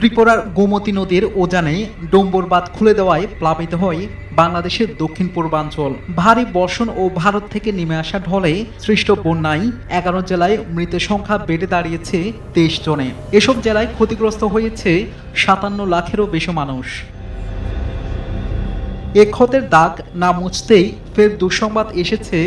ত্রিপুরার গোমতী নদীর উজানে ডোম্বর বাঁধ খুলে দেওয়ায় প্লাবিত হয় বাংলাদেশের দক্ষিণ পূর্বাঞ্চল। ভারী বর্ষণ ও ভারত থেকে নেমে আসা ঢলে সৃষ্ট বন্যায় 11 জেলায় মৃতের সংখ্যা বেড়ে দাঁড়িয়েছে 23 জনে। এসব জেলায় ক্ষতিগ্রস্ত হয়েছে 57 লাখেরও বেশি মানুষ। এ ক্ষতের দাগ না মুছতেই ফের দুঃসংবাদ এসেছে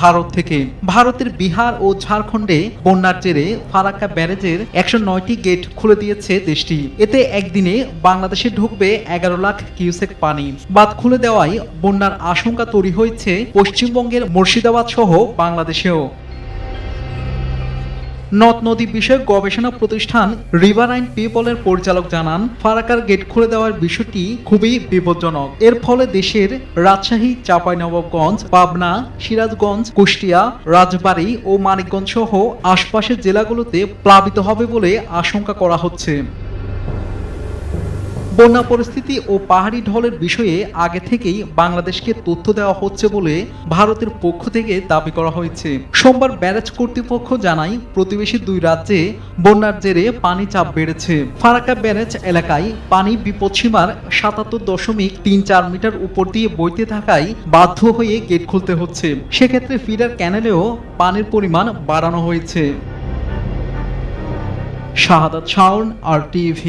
ভারত থেকে। ভারতের বিহার ও ঝাড়খণ্ডে বন্যার জেরে ফারাক্কা ব্যারেজের 109টি গেট খুলে দিয়েছে দেশটি। এতে একদিনে বাংলাদেশে ঢুকবে 11 লাখ কিউসেক পানি। বাঁধ খুলে দেওয়ায় বন্যার আশঙ্কা তৈরি হয়েছে পশ্চিমবঙ্গের মুর্শিদাবাদ সহ বাংলাদেশেও। নদ নদী বিষয়ক গবেষণা প্রতিষ্ঠান রিভারাইন পিপলের পরিচালক জানান, ফারাক্কার গেট খুলে দেওয়ার বিষয়টি খুবই বিপজ্জনক। এর ফলে দেশের রাজশাহী, চাঁপাইনবাবগঞ্জ, পাবনা, সিরাজগঞ্জ, কুষ্টিয়া, রাজবাড়ী ও মানিকগঞ্জ সহ আশপাশের জেলাগুলোতে প্লাবিত হবে বলে আশঙ্কা করা হচ্ছে। বন্যা পরিস্থিতি ও পাহাড়ি ঢলের বিষয়ে আগে থেকেই বাংলাদেশকে তথ্য দেওয়া হচ্ছে বলে ভারতের পক্ষ থেকে দাবি করা হয়েছে। সোমবার ব্যারেজ কর্তৃপক্ষ জানায়, প্রতিবেশী দুই রাজ্যে বন্যার জেরে পানি চাপ বেড়েছে। ফারাক্কা ব্যারেজ এলাকায় পানি বিপদসীমার 77.34 মিটার উপর দিয়ে বইতে থাকায় বাধ্য হয়ে গেট খুলতে হচ্ছে। সেক্ষেত্রে ফিডার ক্যানেলেও পানির পরিমাণ বাড়ানো হয়েছে। শাহাদাত শাওন, RTV।